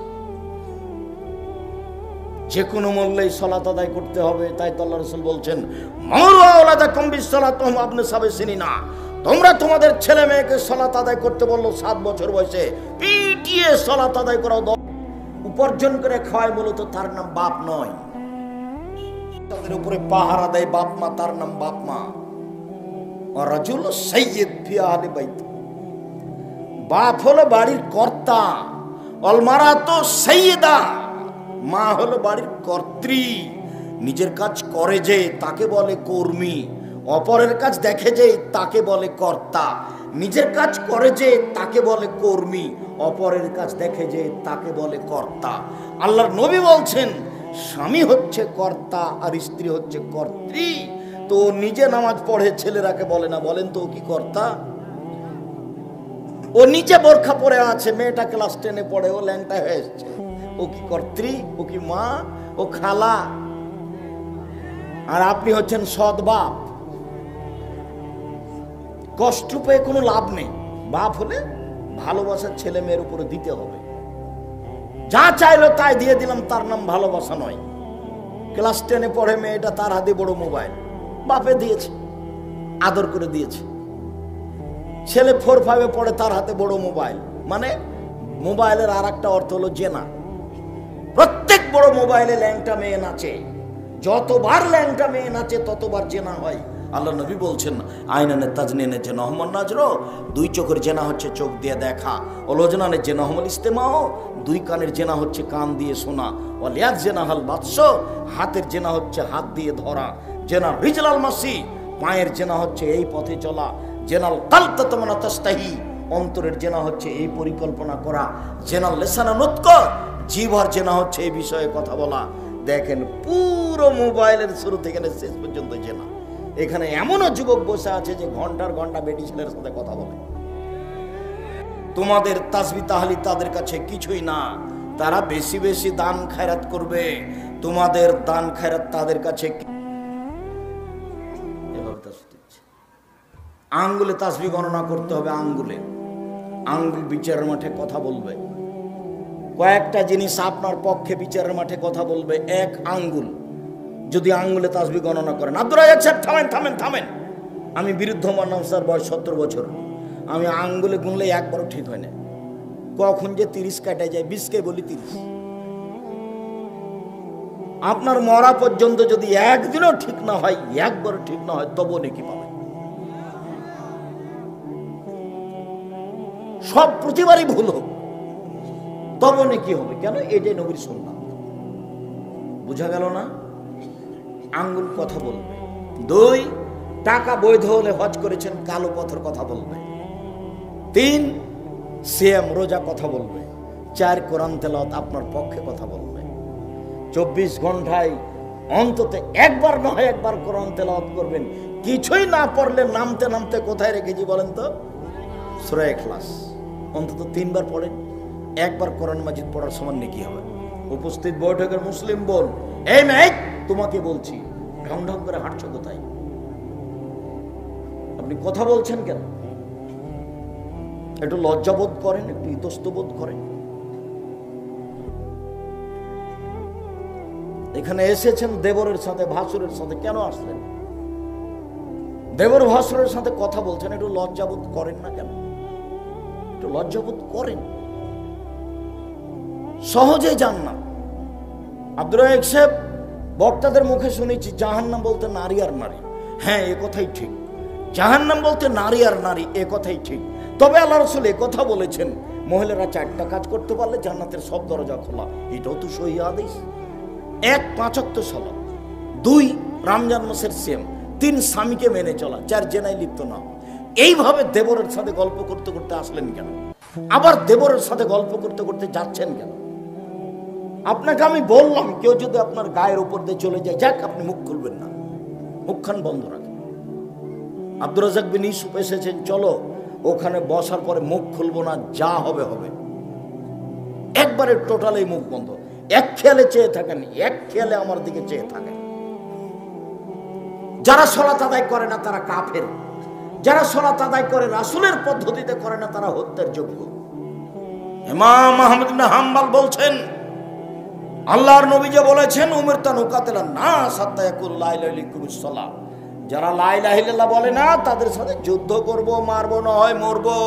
যে কোনো মূল্যেই সালাত আদায় করতে হবে। তাই তো আল্লাহ রাসূল বলছেন, মারু আওলাদাকুম বিসসালাতুহুম আবনা সিনিনা, তোমরা তোমাদের ছেলে মেয়েকে সালাত আদায় করতে বললো 7 বছর বয়সে, পিটিয়ে সালাত আদায় করাও। উপার্জন করে খাওয়ায় মূলত তার নাম বাপ নয়। তাদের উপরে পাহারা দেয় বাপ মা, তার নাম বাপ মা। রাজুল সাইয়্যিদ ফি আহলি বাইত, বাপ হলো বাড়ির কর্তা। অল মারাতু সাইয়্যিদা, মা হলো বাড়ির কর্ত্রী। নিজের কাজ করে যে তাকে বলে কর্মী, অপরের কাজ দেখে যে তাকে বলে কর্তা। নিজের কাজ করে যে তাকে বলে কর্মী, অপরের কাজ দেখে যে তাকে বলে কর্তা। আল্লাহর নবী বলছেন, স্বামী হচ্ছে কর্তা আর স্ত্রী হচ্ছে কর্ত্রী। তো নিজে নামাজ পড়ে, ছেলেরাকে বলে না, বলেন তো ও কি কর্তা? ও নিজে বোরখা পরে আছে, মেয়েটা ক্লাস 10-এ পড়ে, ও ল্যাংটা হয়ে এসছে, ও কি কর্ত্রী? ও কি মা? ও খালা? আর আপনি হচ্ছেন সৎ বাপ। কষ্ট পেয়ে কোনো লাভ নেই। বাপ হলে ভালোবাসা ছেলে মেয়ের উপরে দিতে হবে। যা চাইলো তাই দিয়ে দিলাম, তার নাম ভালোবাসা নয়। ক্লাস 10-এ পড়ে মেয়েটা, তার হাতে বড় মোবাইল, বাপে দিয়েছে, আদর করে দিয়েছে। ছেলে 4-5-এ পড়ে, তার হাতে বড় মোবাইল। মানে মোবাইলের আর একটা অর্থ হলো জেনা। প্রত্যেক বড় মোবাইলে ল্যাংটা মেয়ে নাচে, যতবার ল্যাংটা মেয়ে নাচে ততবার জেনা হয়। আল্লাহ নবী বলছেন, আইনানে তাজনিনে যে নহমন নাজরো, 2 চোখের জেনা হচ্ছে চোখ দিয়ে দেখা। ওলজনানে যে নহমল ইস্তেমাও, 2 কানের জেনা হচ্ছে কান দিয়ে শোনা। ওলিয়াদ জেনা হাল বাদশ, হাতের জেনা হচ্ছে হাত দিয়ে ধরা। জেনা রিজলাল মাসি, পায়ের জেনা হচ্ছে এই পথে চলা। জেনাল কালতা তমনা তাস্তাহি, অন্তরের জেনা হচ্ছে এই পরিকল্পনা করা। জেনাল লেসানা নুতক, জিহ্বার জেনা হচ্ছে এই বিষয়ে কথা বলা। দেখেন, পুরো মোবাইলের শুরু থেকে শেষ পর্যন্ত জেনা। এখানে এমনও যুবক বসে আছে যে ঘন্টার ঘন্টা বেটি ছেলের সাথে কথা বলে। তোমাদের তাসবিহ তাহলিল তাদের কাছে কিছুই না, তারা বেশি বেশি দান খায়রাত করবে। তোমাদের দান খায়রাত তাদের কাছে। আঙ্গুলে তাসবিহ গণনা করতে হবে, আঙ্গুলে। আঙ্গুল বিচারের মাঠে কথা বলবে। কয়েকটা জিনিস আপনার পক্ষে বিচারের মাঠে কথা বলবে। 1 আঙ্গুল। যদি আঙ্গুলে তাসবিহ গণনা করেন, আব্দুর রাজ্জাক সাহেব থামেন থামেন থামেন, আমি বিরুদ্ধমান নামসার বয়স 70 বছর, আমি আঙ্গুলে গুনলে একবারও ঠিক হয় না। কখন যে 30 কাটা যায়, 20কে বলি 30। আপনার মরা পর্যন্ত যদি একদিনও ঠিক না হয়, একবারও ঠিক না হয়, তবু নাকি পাবেন। সব প্রতিবারই ভুল হোক, তবু নাকি হবে। কেন? এটাই নবীর সুন্নাত। বুঝা গেল না? আঙ্গুল কথা বলবে। 2 টাকা বৈধ হলে হজ করেছেন, কালো পথর কথা বলবে। 3 সিয়াম রোজা কথা বলবে। 4 কোরআন তেলাওয়াত আপনার পক্ষে কথা বলবে। 24 ঘন্টায় অন্তত একবার নয় একবার কোরআন তেলাওয়াত করবেন। কিছুই না পড়লে নামতে নামতে কোথায় রেখেছি বলেন তো? সূরা ইখলাস অন্তত 3 বার পড়েন। একবার কোরআন মাজিদ পড়ার সমান নেকি হবে। উপস্থিত বৈঠকের মুসলিম বোন, এই মেয়ে তোমাকে বলছি, ঢং ঢং করে হাঁটছো কোথায়? আপনি কথা বলছেন কেন? একটু লজ্জাবোধ করেন, একটু ইতস্তবোধ করেন। এখানে এসেছেন দেবরের সাথে, ভাসুরের সাথে, কেন আসলেন? দেবর ভাসুরের সাথে কথা বলছেন, একটু লজ্জাবোধ করেন না কেন? একটু লজ্জাবোধ করেন। সহজে জান্নাত। আব্দুর রাজ্জাক সাহেব বক্তাদের মুখে শুনেছি জাহান্নাম বলতে নারী আর নারী। হ্যাঁ, এ কথাই ঠিক। জাহান্নাম বলতে নারী আর নারী, এ কথাই ঠিক। তবে আল্লাহ রাসূল এ কথা বলেছেন, মহিলারা 4টা কাজ করতে পারলে জান্নাতের সব দরজা খোলা। এটাও তো সহিহ হাদিস। 1 5 ওয়াক্ত সালাত, 2 রমজান মাসের সিয়াম, 3 স্বামীকে মেনে চলা, 4 জেনায় লিপ্ত না। এইভাবে দেবরের সাথে গল্প করতে করতে আসলেন কেন? আবার দেবরের সাথে গল্প করতে করতে যাচ্ছেন কেন? আপনাকে আমি বললাম, কেউ যদি আপনার গায়ের উপর দিয়ে চলে যায়, যাক, আপনি মুখ খুলবেন না, মুখখান বন্ধ রাখেন। আব্দুর রাজ্জাক বিন ইউসুফ এসেছেন, চলো ওখানে বসার পরে মুখ খুলবো না, যা হবে হবে, একবারে টোটালি মুখ বন্ধ। এক খেয়ালে চেয়ে থাকেন, এক খেয়ালে আমার দিকে চেয়ে থাকেন। যারা সালাত আদায় করে না তারা কাফের, যারা সালাত আদায় করে রাসূলের পদ্ধতিতে করে না তারা হত্যার যোগ্য। ইমাম আহমদ ইবনে হাম্বল বলছেন, আল্লাহর নবী যে বলেছেন, উমিরতু আন উকাতিলা নাস হাত্তা ইয়াকুলু লা ইলাহা ইল্লাল্লাহু সাল্লাহ, যারা লা ইলাহা ইল্লাল্লাহ বলে না তাদের সাথে যুদ্ধ করব, মারবো না হয় মরবো।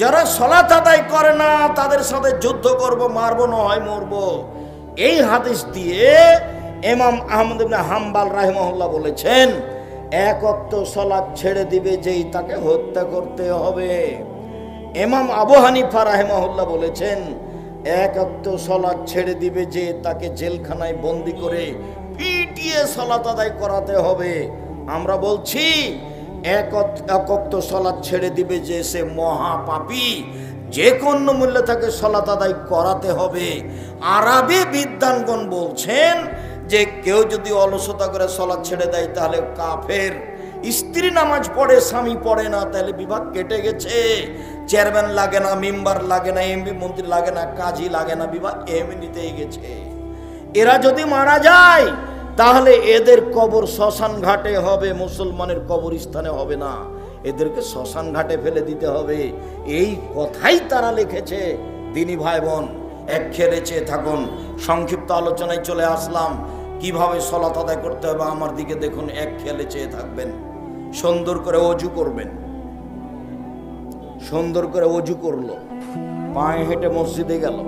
যারা সালাত আদায় করে না তাদের সাথে যুদ্ধ করব, মারবো না হয় মরবো। এই হাদিস দিয়ে ইমাম আহমদ ইবনে হাম্বল রাহিমাহুল্লাহ বলেছেন, এক ওয়াক্ত সালাত ছেড়ে দিবে যেই তাকে হত্যা করতে হবে। ইমাম আবু হানিফা রাহিমাহুল্লাহ বলেছেন, এক ওয়াক্ত সালাত ছেড়ে দিবে যে তাকে জেলখানায় বন্দি করে পিটিয়ে সালাত আদায় করাতে হবে। আমরা বলছি এক ওয়াক্ত সালাত ছেড়ে দিবে যে সে মহাপাপী, যে কোনো মূল্যে তাকে সালাত আদায় করাতে হবে। আরবি বিদ্বানগণ বলছেন যে কেউ যদি অলসতা করে সালাত ছেড়ে দেয় তাহলে কাফের। স্ত্রী নামাজ পড়ে, স্বামী পড়ে না, তাহলে বিভাগ কেটে গেছে। চেয়ারম্যান লাগে না, মেম্বার লাগে না, এমপি মন্ত্রী লাগে না, কাজী লাগে না, বিভাগ এমনিতেই গেছে। এরা যদি মারা যায় তাহলে এদের কবর শ্মশান ঘাটে হবে, মুসলমানের কবরস্থানে হবে না, এদেরকে শ্মশান ঘাটে ফেলে দিতে হবে। এই কথাই তারা লিখেছে। দিনী ভাই বোন, এক খেলে চেয়ে থাকুন। সংক্ষিপ্ত আলোচনায় চলে আসলাম, কিভাবে সালাত আদায় করতে হবে আমার দিকে দেখুন, এক খেলে চেয়ে থাকবেন। সুন্দর করে ওযু করবেন। সুন্দর করে ওযু করলো, পায়ে হেঁটে মসজিদে গেল,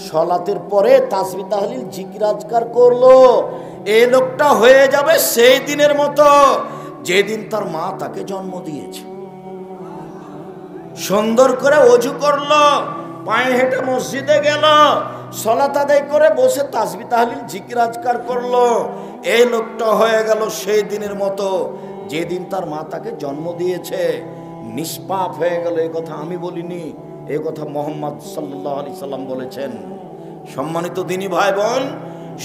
সালাতের পরে তাসবিহ তাহলিল জিকির আজকার করলো। এই লোকটা হয়ে যাবে সেই দিনের মতো যেদিন তার মা তাকে জন্ম দিয়েছে। সুন্দর করে ওযু করলো, পায়ে হেঁটে মসজিদে গেল, সালাত আদায় করে বসে তাসবিহ তাহলিল জিকির আজকার করলো। এই লোকটা হয়ে গেল সেই দিনের মতো যেদিন তার মা তাকে জন্ম দিয়েছে। নিষ্পাপ হয়ে গেল। এই কথা আমি বলিনি, এই কথা মুহাম্মদ সাল্লাল্লাহু আলাইহি সাল্লাম বলেছেন। সম্মানিত দিনী ভাই বোন,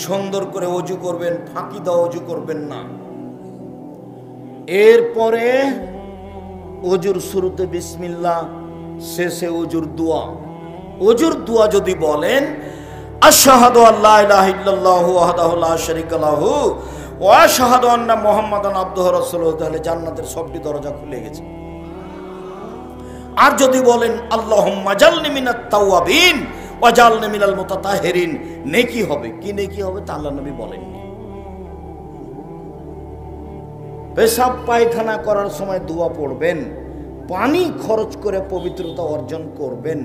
সুন্দর করে ওযু করবেন, ফাঁকি দাও ওযু করবেন না। এরপরে ওযুর শুরুতে বিসমিল্লাহ, শেষে ওযুর দোয়া। ওযুর দোয়া যদি বলেন আশহাদু আল্লা ইলাহা ইল্লাল্লাহু ওয়াহদাহু লা শারীকা লাহু ওয়া আশহাদু আন্না মুহাম্মাদান আবদুহু ওয়া রাসূলুহু, তাহলে জান্নাতের সবটি দরজা খুলে গেছে। আর যদি বলেন আল্লাহুম্মা জালনি মিনাত তাওয়াবিন ওয়া জালনি মিনাল মুতাতাহহিরিন, নেকি হবে। কি নেকি হবে তা আল্লাহর নবী বলেননি। পেশাব পায়খানা করার সময় দোয়া পড়বেন, পানি খরচ করে পবিত্রতা অর্জন করবেন।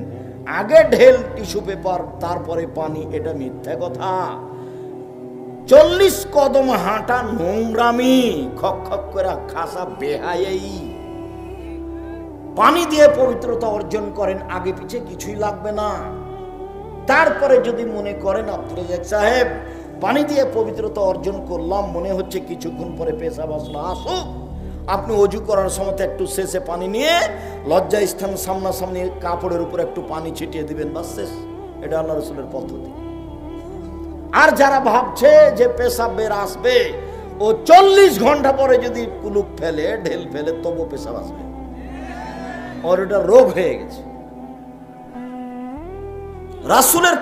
আগে ঢেল টিস্যু পেপার, তারপরে পানি, এটা মিথ্যা কথা। 40 কদম হাঁটা নোংরামি, খক খক করে খাসা বেহায়াই। পানি দিয়ে পবিত্রতা অর্জন করেন, আগে পিছে কিছুই লাগবে না। তারপরে যদি মনে করেন আব্দুর রাজ্জাক সাহেব পানি দিয়ে পবিত্রতা অর্জন করলাম, মনে হচ্ছে কিছুক্ষণ পরে পেশাব আসলো, আসুক, আপনি ওযু করার সময় একটু শেষে পানি নিয়ে লজ্জা স্থান সামনাসামনি কাপড়ের উপর একটু পানি ছিটিয়ে দিবেন, বাস শেষ। এটা আল্লাহ রাসূলের পদ্ধতি। আর যারা ভাবছে যে পেশাব বের আসবে, ও 40 ঘন্টা পরে যদি কুলুপ ফেলে, ঢেল ফেলে, তবু পেশাব আসবে, ওর এটা রোগ হয়ে গেছে। রাসূলের